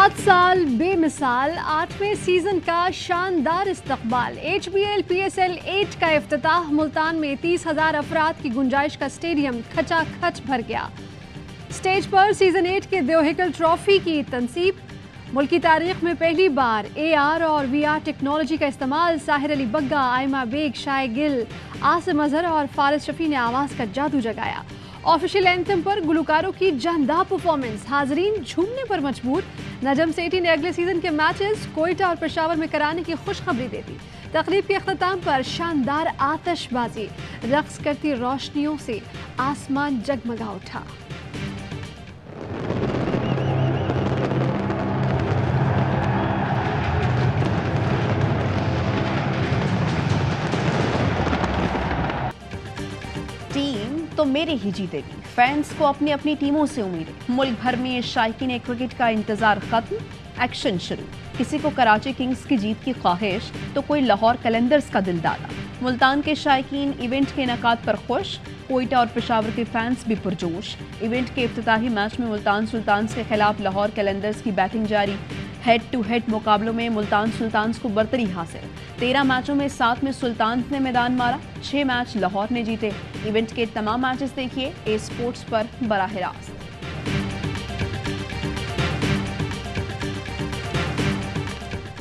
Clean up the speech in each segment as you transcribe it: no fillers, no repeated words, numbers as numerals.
7 साल बेमिसाल 8वें सीजन का शानदार इस्तकबाल। HBL PSL 8 का इफ्तिताह। मुल्तान में 30,000 अफराद की गुंजाइश का स्टेडियम खचाखच भर गया। स्टेज पर सीजन 8 के दोहिकल ट्रॉफी की तनसीब। मुल्क की तारीख में पहली बार AR और VR टेक्नोलॉजी का इस्तेमाल। साहिर अली बग्गा, आयमा बेग, शाय गिल, आसिम अजहर और फारिस शफी ने आवाज़ का जादू जगाया। ऑफिशियल एंथम पर गुलकारों की जानदार परफॉर्मेंस, हाजरीन झूमने पर मजबूर। नजम सेठी ने अगले सीजन के मैचेस कोयटा और पेशावर में कराने की खुशखबरी दे दी। तकरीब के अख्ताम पर शानदार आतिशबाजी, रक्स करती रोशनियों से आसमान जगमगा उठा। टीम तो मेरी ही जीतेगी, फैंस को अपनी अपनी टीमों से उम्मीदें। मुल्क भर में शायकीन क्रिकेट का इंतजार खत्म, एक्शन शुरू। किसी को कराची किंग्स की जीत की ख्वाहिश तो कोई लाहौर कलंदर्स का दिल दादा। मुल्तान के शायकीन इवेंट के इनेकाद पर खुश, कोयटा और पेशावर के फैंस भी पुरजोश। इवेंट के इफ्तिताही मैच में मुल्तान सुल्तान्स के खिलाफ लाहौर कलंदर्स की बैटिंग जारी। हेड टू हेड मुकाबलों में मुल्तान सुल्तान्स को बरतरी हासिल। 13 मैचों में 7 में सुल्तान्स ने मैदान मारा, 6 मैच लाहौर ने जीते। इवेंट के तमाम मैचेस देखिए ए स्पोर्ट्स पर बराह रास्त।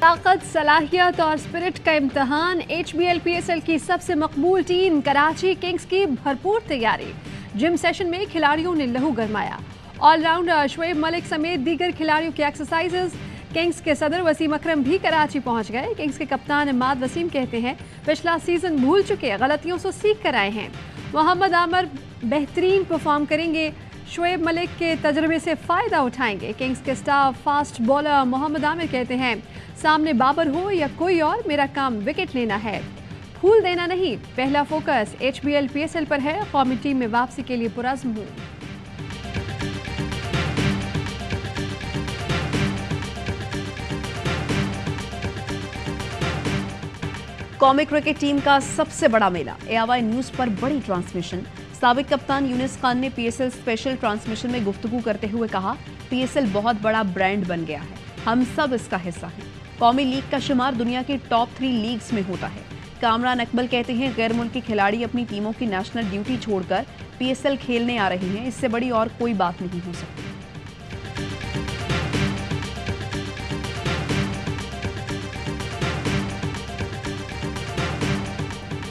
ताकत, सलाहियत और स्पिरिट का इम्तहान। HBL PSL की सबसे मकबूल टीम कराची किंग्स की भरपूर तैयारी। जिम सेशन में खिलाड़ियों ने लहू गरमाया। ऑलराउंडर शुएब मलिक समेत दीगर खिलाड़ियों की एक्सरसाइजेज। किंग्स के सदर वसीम अकरम भी कराची पहुंच गए। किंग्स के कप्तान इमाद वसीम कहते हैं पिछला सीजन भूल चुके, गलतियों से सीख कर आए हैं। मोहम्मद आमर बेहतरीन परफॉर्म करेंगे, शुएब मलिक के तजर्बे से फ़ायदा उठाएंगे। किंग्स के staff fast bowler Mohammad Amir कहते हैं सामने बाबर हो या कोई और, मेरा काम विकेट लेना है, फूल देना नहीं। पहला फोकस HBL PSL पर है, कौमी टीम में वापसी के लिए पुरज़्म हूँ। कौमी क्रिकेट टीम का सबसे बड़ा मेला, AY न्यूज़ पर बड़ी ट्रांसमिशन। साबिक कप्तान यूनिस खान ने PSL स्पेशल ट्रांसमिशन में गुफ्तगू करते हुए कहा, PSL बहुत बड़ा ब्रांड बन गया है, हम सब इसका हिस्सा हैं। कौमी लीग का शुमार दुनिया की टॉप 3 लीग्स में होता है। कामरान अकबल कहते हैं गैर मुल्की खिलाड़ी अपनी टीमों की नेशनल ड्यूटी छोड़कर PSL खेलने आ रहे हैं, इससे बड़ी और कोई बात नहीं हो सकती।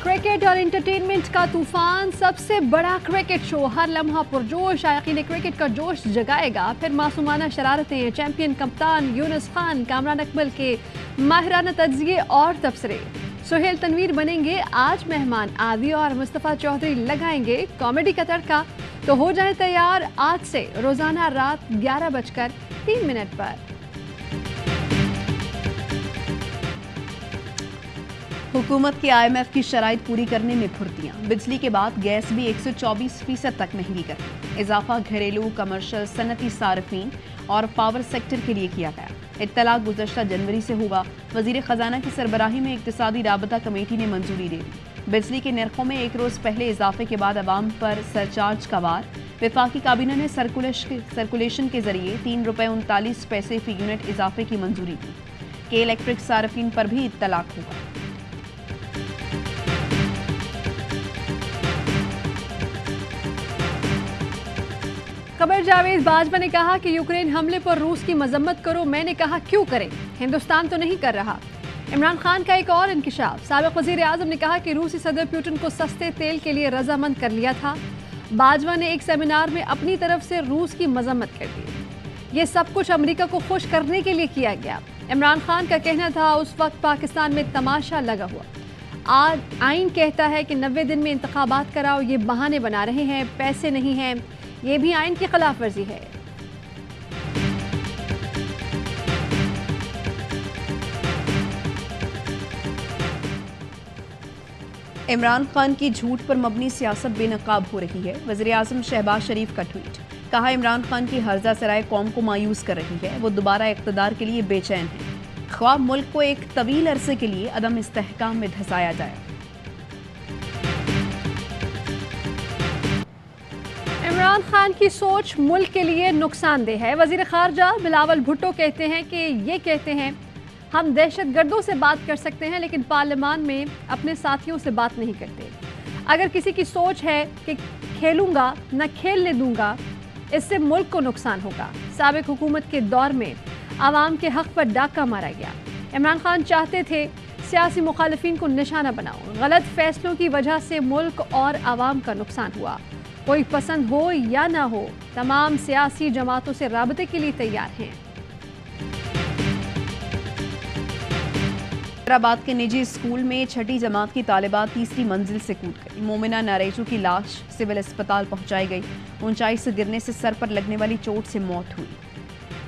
क्रिकेट और एंटरटेनमेंट का तूफान, सबसे बड़ा क्रिकेट शो, हर लम्हा पुरजोश। शायकीन क्रिकेट का जोश जगाएगा। फिर मासूमाना शरारतें, चैंपियन कप्तान यूनुस खान, कामरान अकबल के माहिराना तज्जिए और तबसरे। सुहेल तनवीर बनेंगे आज मेहमान, आदि और मुस्तफ़ा चौधरी लगाएंगे कॉमेडी का तड़का। तो हो जाए तैयार आज से, रोजाना रात 11:03 पर। हुकूमत की IMF की शराइत पूरी करने में फुर्तियां। बिजली के बाद गैस भी 124% तक महंगी कर दी। इजाफा घरेलू, कमर्शियल, सनती सार्फिन और पावर सेक्टर के लिए किया गया। इत्तलाक गुज़श्ता जनवरी से होगा। वज़ीर ख़जाना की सरबराही में इक़्तिसादी राबता कमेटी ने मंजूरी दे दी। बिजली के नरखों में एक रोज़ पहले इजाफे के बाद अवाम पर सरचार्ज का वार। वफाकी काबीना ने सर्कुलेशन के जरिए ₹3.39 फी यूनिट इजाफे की मंजूरी दी। के इलेक्ट्रिक सार्फिन पर भी इत्तलाक होगा। कमर जावेद बाजवा ने कहा कि यूक्रेन हमले पर रूस की मजम्मत करो, मैंने कहा क्यों करें, हिंदुस्तान तो नहीं कर रहा। इमरान खान का एक और इंकिशाफ, साबिक वज़ीर आज़म ने कहा कि रूसी सदर पुतिन को सस्ते तेल के लिए रजामंद कर लिया था। बाजवा ने एक सेमिनार में अपनी तरफ से रूस की मजम्मत कर दी। ये सब कुछ अमेरिका को खुश करने के लिए किया गया। इमरान खान का कहना था उस वक्त पाकिस्तान में तमाशा लगा हुआ। आज आइन कहता है कि 90 दिन में इंतखाबात कराओ, ये बहाने बना रहे हैं, पैसे नहीं हैं, ये भी आइन की खिलाफ वर्जी है। इमरान खान की झूठ पर मबनी सियासत बेनकाब हो रही है। वज़ीर आज़म शहबाज शरीफ का ट्वीट, कहा इमरान खान की हर्जा सराय कौम को मायूस कर रही है, वो दोबारा इक़्तिदार के लिए बेचैन है। ख्वाब मुल्क को एक तवील अरसे के लिए अदम इस्तेहकाम में धंसाया जाए। इमरान खान की सोच मुल्क के लिए नुकसानदेह है। वजीर खारजा बिलावल भुट्टो कहते हैं कि हम दहशतगर्दों से बात कर सकते हैं लेकिन पार्लियामान में अपने साथियों से बात नहीं करते। अगर किसी की सोच है कि खेलूंगा न खेलने दूंगा, इससे मुल्क को नुकसान होगा। साबिक हुकूमत के दौर में आवाम के हक पर डाका मारा गया। इमरान खान चाहते थे सियासी मुखालिफिन को निशाना बनाओ। गलत फैसलों की वजह से मुल्क और आवाम का नुकसान हुआ। कोई पसंद हो या ना हो, तमाम सियासी जमातों से राबते के लिए तैयार हैं। हैदराबाद के निजी स्कूल में छठी जमात की तालिबा तीसरी मंजिल से कूद गई। मोमिना नारेजू की लाश सिविल अस्पताल पहुंचाई गई। ऊंचाई से गिरने से सर पर लगने वाली चोट से मौत हुई।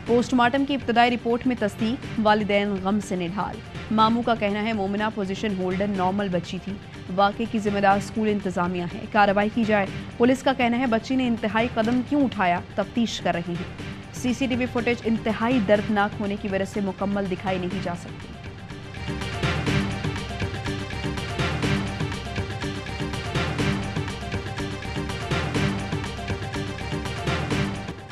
पोस्टमार्टम की इब्तदाई रिपोर्ट में तस्दीक, वालिदैन गम से निढाल। मामू का कहना है मोमिना पोजीशन होल्डर नॉर्मल बच्ची थी। वाक़े की जिम्मेदार स्कूल इंतजामिया है, कार्रवाई की जाए। पुलिस का कहना है बच्ची ने इंतहाई कदम क्यों उठाया, तफ्तीश कर रही है। सीसीटीवी फुटेज इंतहाई दर्दनाक होने की वजह से मुकम्मल दिखाई नहीं जा सकती।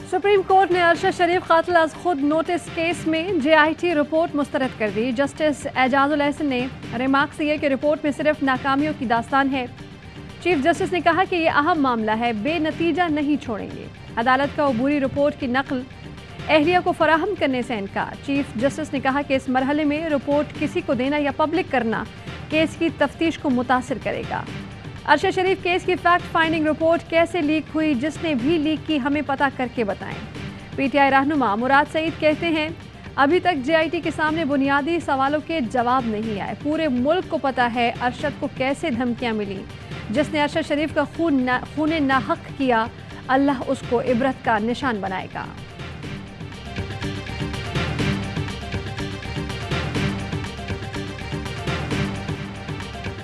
सुप्रीम कोर्ट ने अरशद शरीफ कातिल अज खुद नोटिस केस में JIT रिपोर्ट मुस्तरद कर दी। जस्टिस एजाजुल एहसन ने रिमार्क्स दिए कि रिपोर्ट में सिर्फ नाकामियों की दास्तान है। चीफ जस्टिस ने कहा कि यह अहम मामला है, बेनतीजा नहीं छोड़ेंगे। अदालत का अबूरी रिपोर्ट की नकल अहलिया को फराहम करने से इनकार। चीफ जस्टिस ने कहा कि इस मरहले में रिपोर्ट किसी को देना या पब्लिक करना केस की तफ्तीश को मुतासिर करेगा। अरशद शरीफ केस की फैक्ट फाइंडिंग रिपोर्ट कैसे लीक हुई, जिसने भी लीक की हमें पता करके बताएं। PTI रहनुमा मुराद सईद कहते हैं अभी तक JIT के सामने बुनियादी सवालों के जवाब नहीं आए। पूरे मुल्क को पता है अरशद को कैसे धमकियां मिली। जिसने अरशद शरीफ का खून नाहक किया, अल्लाह उसको इबरत का निशान बनाएगा।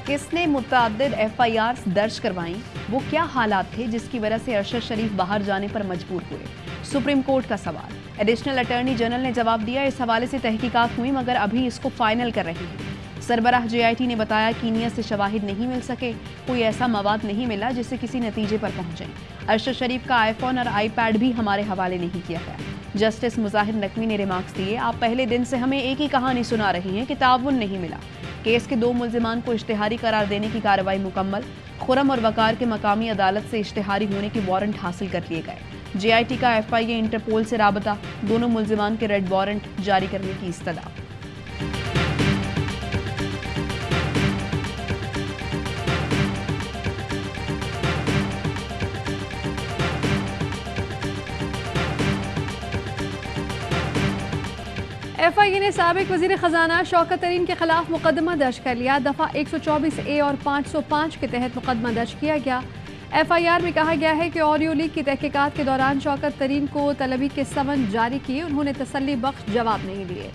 किसने मुतअद्दिद FIRs दर्ज करवाईं, वो क्या हालात थे जिसकी वजह से अरशद शरीफ बाहर जाने पर मजबूर हुए, सुप्रीम कोर्ट का सवाल। एडिशनल अटॉर्नी जनरल ने जवाब दिया, इस हवाले से तहकीकात हुई मगर अभी इसको फाइनल कर रही है। सरबराह JIT ने बताया कीनिया से शवाहिद नहीं मिल सके, कोई ऐसा मवाद नहीं मिला जिससे किसी नतीजे पर पहुंचे। अरशद शरीफ का iPhone और iPad भी हमारे हवाले नहीं किया गया। जस्टिस मुजाहिर नकवी ने रिमार्क्स दिए, आप पहले दिन से हमें एक ही कहानी सुना रही हैं कि ताउन नहीं मिला। केस के 2 मुल्जिमान को इश्तिहारी करार देने की कार्रवाई मुकम्मल। खुरम और वकार के मकामी अदालत से इश्तिहारी होने के वारंट हासिल कर लिए गए। JIT का FIA इंटरपोल से राबता, दोनों मुल्जिमान के रेड वारंट जारी करने की इस्तदा। FIA ने साबिक वजीर खजाना शौकत तरीन के खिलाफ मुकदमा दर्ज कर लिया। दफ़ा 124A और 505 के तहत मुकदमा दर्ज किया गया। FIR में कहा गया है कि ऑडियो लीक की तहकीकात के दौरान शौकत तरीन को तलबी के समन जारी किए, उन्होंने तसल्ली बख्श जवाब नहीं दिए।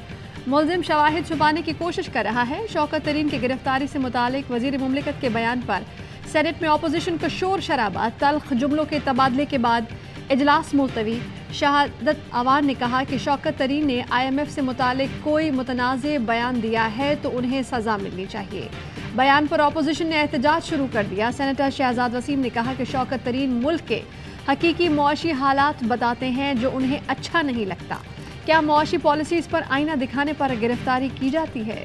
मुल्जिम शवाहिद छुपाने की कोशिश कर रहा है। शौकत तरीन की गिरफ्तारी से मुतालिक वजीर मुमलिकत के बयान पर सेनेट में अपोजिशन का शोर शराबा। तल्ख जुमलों के तबादले के बाद इजलास मुलतवी। शहादत अवान ने कहा कि शौकत तरीन ने IMF से मुतालिक कोई मुतनाज़े बयान दिया है तो उन्हें सज़ा मिलनी चाहिए। बयान पर अपोजिशन ने एहतजाज शुरू कर दिया। सेनेटर शहजाद वसीम ने कहा कि शौकत तरीन मुल्क के हकीकी मुआशी हालात बताते हैं जो उन्हें अच्छा नहीं लगता। क्या मुआशी पॉलिसीज़ पर आईना दिखाने पर गिरफ्तारी की जाती है?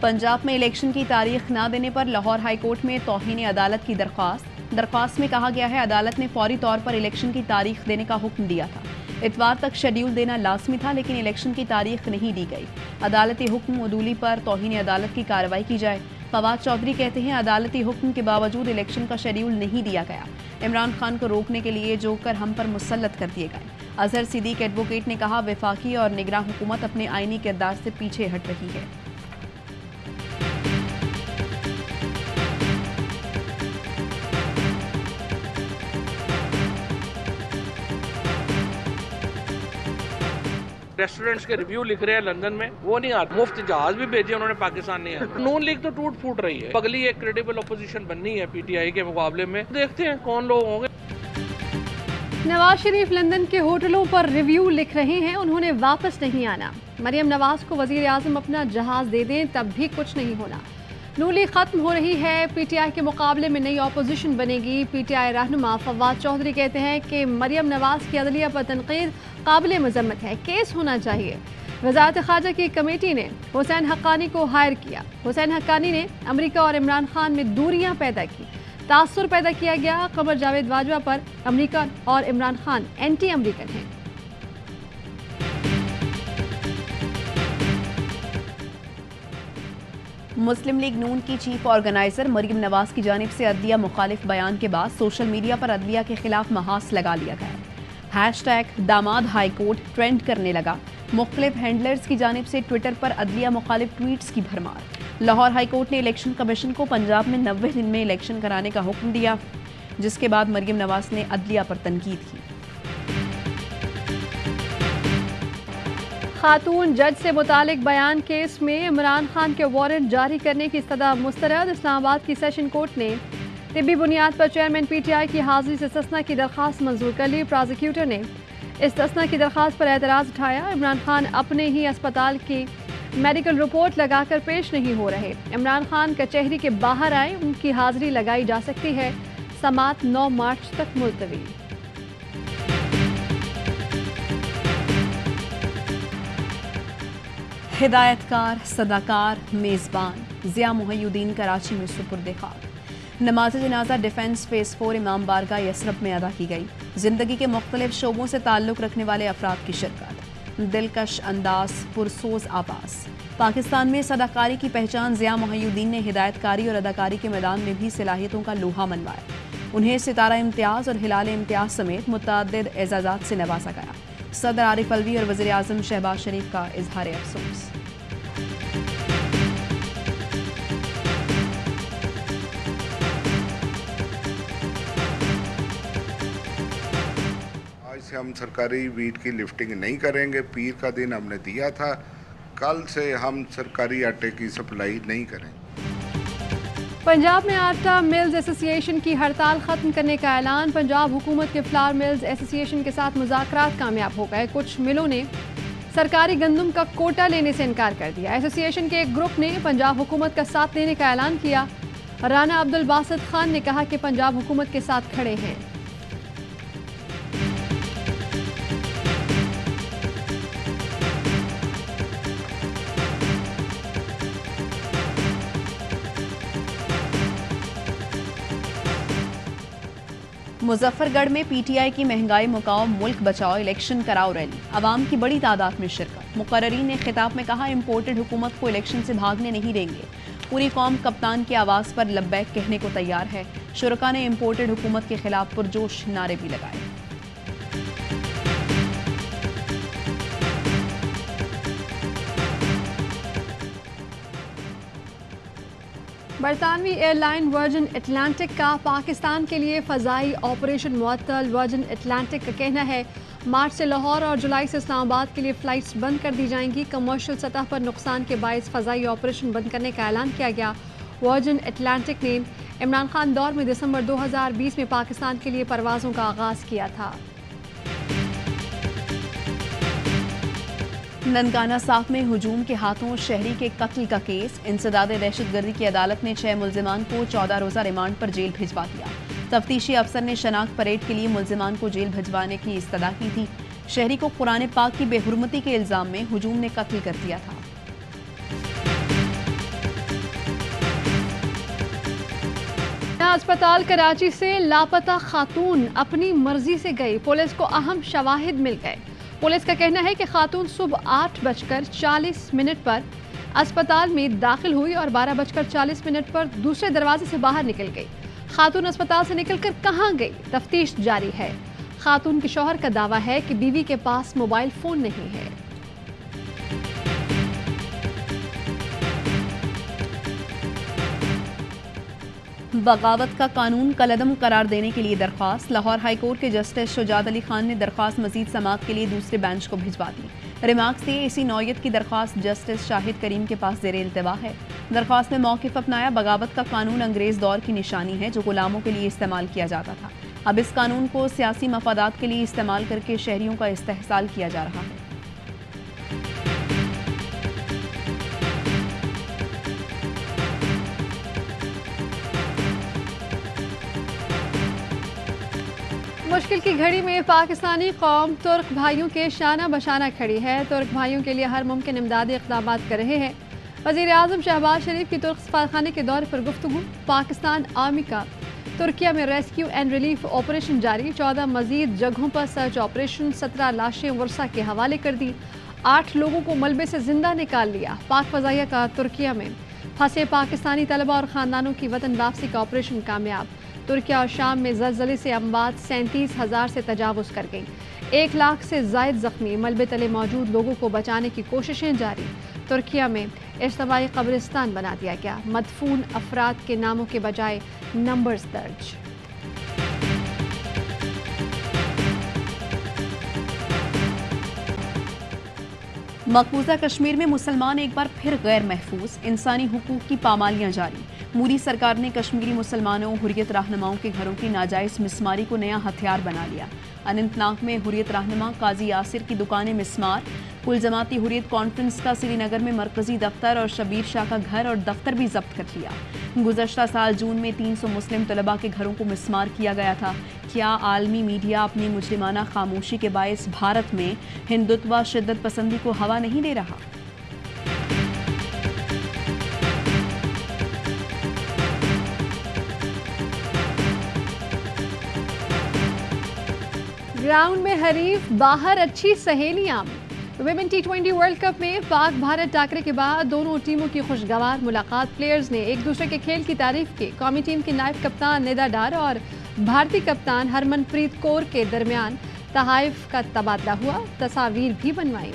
पंजाब में इलेक्शन की तारीख ना देने पर लाहौर हाई कोर्ट में तौहीन अदालत की दरख्वास्त में कहा गया है अदालत ने फौरी तौर पर इलेक्शन की तारीख देने का हुक्म दिया था। इतवार तक शेड्यूल देना लाजमी था लेकिन इलेक्शन की तारीख नहीं दी गई। अदालती हुक्म अदूली पर तौहीन अदालत की कार्रवाई की जाए। फवाद चौधरी कहते हैं अदालती हुक्म के बावजूद इलेक्शन का शेड्यूल नहीं दिया गया। इमरान खान को रोकने के लिए जोकर हम पर मुसल्लत कर दिए गए। अजहर सिद्दीक एडवोकेट ने कहा वफाकी और निगरान हुकूमत अपने आईनी किरदार से पीछे हट रही है। रेस्टोरेंट्स के रिव्यू लिख रहे हैं लंदन में, वो नहीं आते। मुफ्त जहाज भी भेजे उन्होंने, पाकिस्तान नहीं आया। नून लीग तो टूट फूट रही है। अगली एक क्रेडिबल अपोजिशन बननी है PTI के मुकाबले में। देखते हैं कौन लोग होंगे। नवाज शरीफ लंदन के होटलों पर रिव्यू लिख रहे हैं, उन्होंने वापस नहीं आना। मरियम नवाज को वजीर आजम अपना जहाज दे दें तब भी कुछ नहीं होना। नून लीग खत्म हो रही है, पीटीआई के मुकाबले में नई अपोजिशन बनेगी। पीटीआई रहनुमा फवाद चौधरी कहते हैं कि मरियम नवाज की अदलिया पर तनकीद काबिल मजम्मत है, केस होना चाहिए। वजारत खारजा की कमेटी ने हुसैन हक्कानी को हायर किया। हुसैन हक्कानी ने अमेरिका और इमरान खान में दूरियां पैदा की, तासुर पैदा किया गया। कमर जावेद बाजवा पर अमेरिका और इमरान खान एंटी अमेरिकन हैं। मुस्लिम लीग नून की चीफ ऑर्गेनाइजर मरियम नवाज की जानिब से अदलिया मुखालिफ बयान के बाद सोशल मीडिया पर अदलिया के खिलाफ महास लगा लिया गया। हैशटैग दामाद हाई कोर्ट ट्रेंड करने लगा। मुख्तलिफ हैंडलर्स की जानिब से ट्विटर पर अदलिया मुखालिफ ट्वीट्स की भरमार। लाहौर हाई कोर्ट ने इलेक्शन कमीशन को पंजाब में 90 दिन में इलेक्शन कराने का हुक्म दिया, जिसके बाद मरियम नवाज ने अदलिया पर तनकीद की। खातून जज से मुतालिक बयान केस में इमरान खान के वारंट जारी करने की इस्तदा मुस्तरद। इस्लामाबाद की सेशन कोर्ट ने तिब्बी बुनियाद पर चेयरमैन पीटीआई की हाजिरी से इस्तस्ना की दरख्वास्त मंजूर कर ली। प्रोसिक्यूटर ने इस्तस्ना की दरख्वास्त पर एतराज़ उठाया। इमरान खान अपने ही अस्पताल की मेडिकल रिपोर्ट लगाकर पेश नहीं हो रहे। इमरान खान कचहरी के बाहर आए, उनकी हाजिरी लगाई जा सकती है। समात 9 मार्च तक मुलतवी। हिदायतकार, सदाकार, मेज़बान ज़िया मुहय्युद्दीन कराची में सुपुर्द खाक। नमाज जनाजा डिफेंस फेज़ 4 इमाम बारगाह यसरब में अदा की गई। ज़िंदगी के मुख्तलिफ शोबों से ताल्लुक़ रखने वाले अफराद की शिरकत। दिलकश अंदाज, पुरसोज आवाज़। पाकिस्तान में सदाकारी की पहचान ज़िया मुहय्युद्दीन ने हिदायतकारी और अदाकारी के मैदान में भी सलाहियतों का लोहा मनवाया। उन्हें सितारा इम्तियाज़ और हिलाल इम्तियाज़ समेत मुतअद्दिद एजाज़ात से नवाजा गया। सदर आरिफ अलवी और वज़ीर आज़म शहबाज शरीफ का इजहार अफसोस। आज से हम सरकारी वीट की लिफ्टिंग नहीं करेंगे। पीर का दिन हमने दिया था, कल से हम सरकारी आटे की सप्लाई नहीं करेंगे। पंजाब में आटा मिल्स एसोसिएशन की हड़ताल खत्म करने का ऐलान। पंजाब हुकूमत के फ्लावर मिल्स एसोसिएशन के साथ मुज़ाकरात कामयाब हो गए। कुछ मिलों ने सरकारी गंदम का कोटा लेने से इनकार कर दिया। एसोसिएशन के एक ग्रुप ने पंजाब हुकूमत का साथ देने का ऐलान किया। राना अब्दुल बासित खान ने कहा कि पंजाब हुकूमत के साथ खड़े हैं। मुजफ्फरगढ़ में पीटीआई की महंगाई मुकाओ मुल्क बचाओ इलेक्शन कराओ रैली। अवाम की बड़ी तादाद में शिरकत। मुकर्ररीन ने खिताब में कहा, इम्पोर्टेड हुकूमत को इलेक्शन से भागने नहीं देंगे। पूरी कौम कप्तान की आवाज़ पर लब्बैक कहने को तैयार है। शुरका ने इम्पोर्टेड हुकूमत के खिलाफ पुरजोश नारे भी लगाए। बरतानवी एयरलाइन वर्जिन अटलांटिक का पाकिस्तान के लिए फ़ज़ाई ऑपरेशन मुअत्तल। वर्जिन अटलांटिक का कहना है मार्च से लाहौर और जुलाई से इस्लामाबाद के लिए फ़्लाइट्स बंद कर दी जाएंगी। कमर्शियल सतह पर नुकसान के बायस फ़ज़ाई ऑपरेशन बंद करने का ऐलान किया गया। वर्जिन अटलांटिक ने इमरान खान दौर में दिसंबर 2020 में पाकिस्तान के लिए परवाज़ों का आगाज़ किया था। ननकाना साफ में हुजूम के हाथों शहरी के कत्ल का केस। इंसदाद दहशतगर्दी की अदालत ने 6 मुल्जिमान को 14 रोज़ा रिमांड पर जेल भिजवा दिया। तफ्तीशी अफसर ने शनाख्त परेड के लिए मुल्जिमान को जेल भिजवाने की इस्तदा की थी। शहरी को कुरान पाक की बेहुरमती के इल्ज़ाम में हुजूम ने कत्ल कर दिया था। अस्पताल कराची से लापता खातून अपनी मर्जी से गई। पुलिस को अहम शवाहिद मिल गए। पुलिस का कहना है कि खातून सुबह 8:40 पर अस्पताल में दाखिल हुई और 12:40 पर दूसरे दरवाजे से बाहर निकल गई। खातून अस्पताल से निकलकर कहां गई, तफ्तीश जारी है। खातून के शौहर का दावा है कि बीवी के पास मोबाइल फोन नहीं है। बगावत का कानून कलअदम करार देने के लिए दरख्वास्त। लाहौर हाई कोर्ट के जस्टिस शुजात अली खान ने दरख्वास्त मजीद समाअत के लिए दूसरे बेंच को भिजवा दी। रिमार्क्स दिए, इसी नौयत की दरख्वास्त जस्टिस शाहिद करीम के पास ज़ेरे इल्तवा है। दरख्वास्त में मौक़िफ़ अपनाया, बगावत का कानून अंग्रेज़ दौर की निशानी है जो गुलामों के लिए इस्तेमाल किया जाता था। अब इस कानून को सियासी मफादात के लिए इस्तेमाल करके शहरियों का इस्तेहसाल किया जा रहा है। मुश्किल की घड़ी में पाकिस्तानी कौम तुर्क भाइयों के शाना बशाना खड़ी है। तुर्क भाइयों के लिए हर मुमकिन इमदादी इक़दाम कर रहे हैं। वज़ीर आज़म शहबाज शरीफ की तुर्क सफारखाने के दौरे पर गुफ्तगू। पाकिस्तान आर्मी का तुर्किया में रेस्क्यू एंड रिलीफ ऑपरेशन जारी। 14 मजीद जगहों पर सर्च ऑपरेशन। 17 लाशें वर्षा के हवाले कर दी। 8 लोगों को मलबे से जिंदा निकाल लिया। पाक फ़ज़ाइया का तुर्किया में फंसे पाकिस्तानी तलबा और ख़ानदानों की वतन वापसी का ऑपरेशन कामयाब। तुर्किया और शाम में ज़लज़ले से अमवात 37,000 से तजावुज़ कर गई। 1 लाख से ज़ायद ज़ख्मी। मलबे तले मौजूद लोगों को बचाने की कोशिशें जारी। तुर्किया में इज्तिमाई कब्रिस्तान बना दिया गया। मदफून अफराद के नामों के बजाय नंबर्स दर्ज। मकबूजा कश्मीर में मुसलमान एक बार फिर गैर महफूज। इंसानी हुकूक की पामालियां जारी। मोदी सरकार ने कश्मीरी मुसलमानों हुर्रियत रहनुमाओं के घरों की नाजायज मिसमारी को नया हथियार बना लिया। अनंतनाग में हुर्रियत रहनुमा काजी यासिर की दुकानें मिसमार। कुल जमाती हुर्रियत कॉन्फ्रेंस का श्रीनगर में मरकजी दफ्तर और शबीर शाह का घर और दफ्तर भी जब्त कर लिया। गुज़श्ता साल जून में 300 मुस्लिम तलबा के घरों को मिसमार किया गया था। क्या आलमी मीडिया अपनी मुजरिमाना खामोशी के बायस भारत में हिंदुत्व शिद्दत पसंदी को हवा नहीं दे रहा? ग्राउंड में हरीफ, बाहर अच्छी सहेलियां। विमेन T20 वर्ल्ड कप में पाक भारत टाकरे के बाद दोनों टीमों की खुशगवार मुलाकात। प्लेयर्स ने एक दूसरे के खेल की तारीफ की। कौमी टीम की नायब कप्तान निदा डार और भारतीय कप्तान हरमनप्रीत कौर के दरमियान तहाइफ का तबादला हुआ। तस्वीर भी बनवाई।